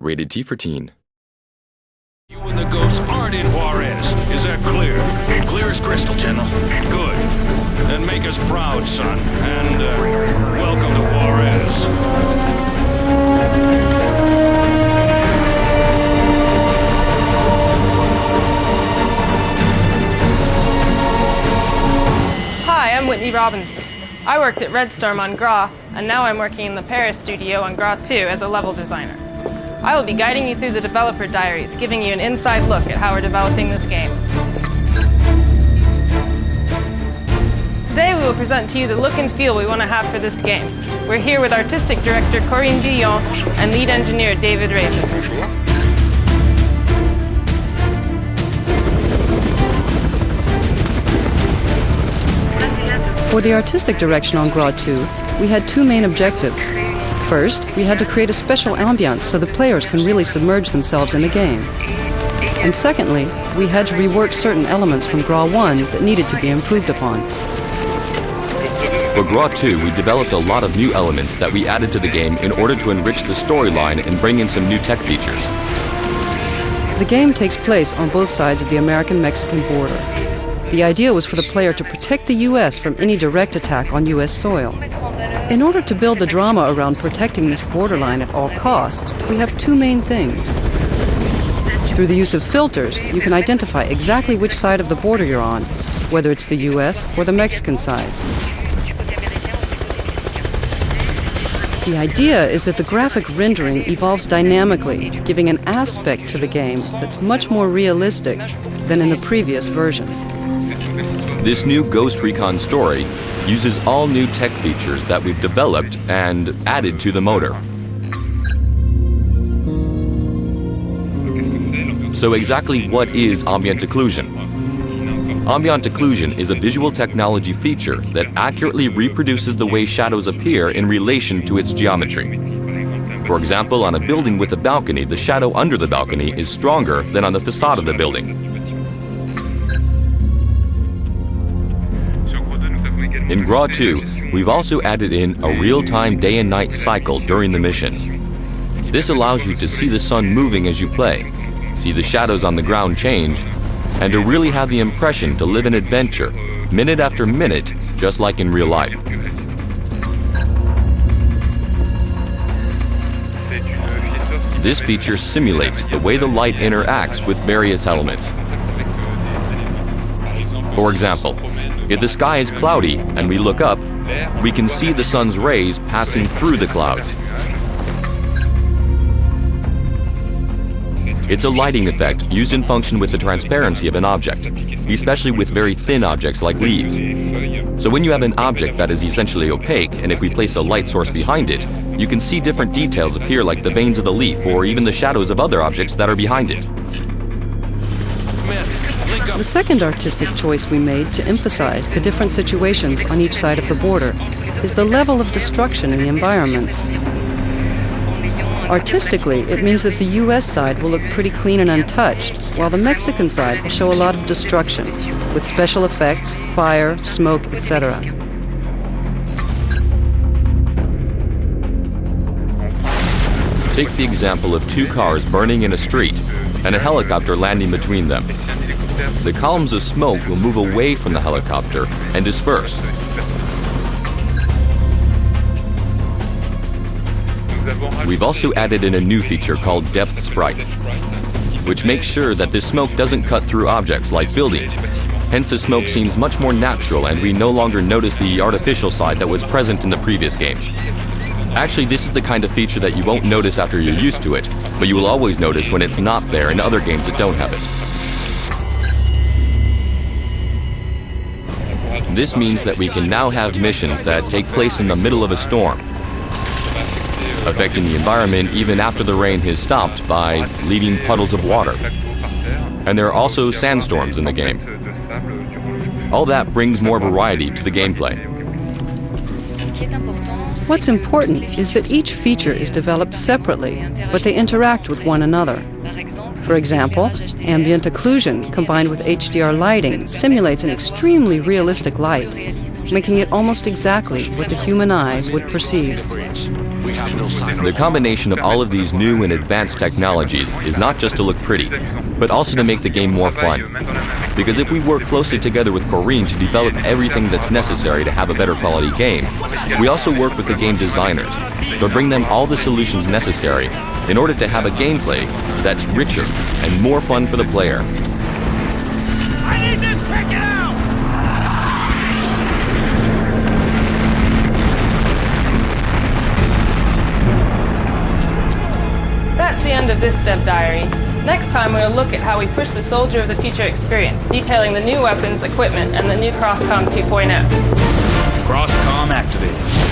Rated T for teen. You and the ghosts aren't in Juarez. Is that clear? Clear as crystal, General. Good. Then make us proud, son. And, welcome to Juarez. Hi, I'm Whitney Robinson. I worked at Red Storm on GRAW, and now I'm working in the Paris studio on GRAW 2 as a level designer. I will be guiding you through the Developer Diaries, giving you an inside look at how we're developing this game. Today we will present to you the look and feel we want to have for this game. We're here with Artistic Director Corinne Guillon and Lead Engineer David Raisin. For the artistic direction on GRAW 2, we had two main objectives. First, we had to create a special ambiance so the players can really submerge themselves in the game. And secondly, we had to rework certain elements from GRAW 1 that needed to be improved upon. For GRAW 2, we developed a lot of new elements that we added to the game in order to enrich the storyline and bring in some new tech features. The game takes place on both sides of the American-Mexican border. The idea was for the player to protect the U.S. from any direct attack on U.S. soil. In order to build the drama around protecting this borderline at all costs, we have two main things. Through the use of filters, you can identify exactly which side of the border you're on, whether it's the U.S. or the Mexican side. The idea is that the graphic rendering evolves dynamically, giving an aspect to the game that's much more realistic than in the previous version. This new Ghost Recon story uses all new tech features that we've developed and added to the motor. So exactly what is ambient occlusion? Ambient occlusion is a visual technology feature that accurately reproduces the way shadows appear in relation to its geometry. For example, on a building with a balcony, the shadow under the balcony is stronger than on the facade of the building. In GRAW 2, we've also added in a real-time day and night cycle during the missions. This allows you to see the sun moving as you play, see the shadows on the ground change, and to really have the impression to live an adventure, minute after minute, just like in real life. This feature simulates the way the light interacts with various elements. For example, if the sky is cloudy and we look up, we can see the sun's rays passing through the clouds. It's a lighting effect used in function with the transparency of an object, especially with very thin objects like leaves. So when you have an object that is essentially opaque, and if we place a light source behind it, you can see different details appear like the veins of the leaf or even the shadows of other objects that are behind it. The second artistic choice we made to emphasize the different situations on each side of the border is the level of destruction in the environments. Artistically, it means that the U.S. side will look pretty clean and untouched, while the Mexican side will show a lot of destruction, with special effects, fire, smoke, etc. Take the example of two cars burning in a street and a helicopter landing between them. The columns of smoke will move away from the helicopter and disperse. We've also added in a new feature called Depth Sprite, which makes sure that this smoke doesn't cut through objects like buildings. Hence the smoke seems much more natural and we no longer notice the artificial side that was present in the previous games. Actually, this is the kind of feature that you won't notice after you're used to it, but you will always notice when it's not there in other games that don't have it. This means that we can now have missions that take place in the middle of a storm, affecting the environment even after the rain has stopped by leaving puddles of water. And there are also sandstorms in the game. All that brings more variety to the gameplay. What's important is that each feature is developed separately, but they interact with one another. For example, ambient occlusion combined with HDR lighting simulates an extremely realistic light, making it almost exactly what the human eye would perceive. The combination of all of these new and advanced technologies is not just to look pretty, but also to make the game more fun. Because if we work closely together with Corinne to develop everything that's necessary to have a better quality game, we also work with the game designers to bring them all the solutions necessary in order to have a gameplay that's richer and more fun for the player. I need this taken out! That's the end of this Dev Diary. Next time we'll look at how we push the Soldier of the Future experience, detailing the new weapons, equipment, and the new Crosscom 2.0. Crosscom activated.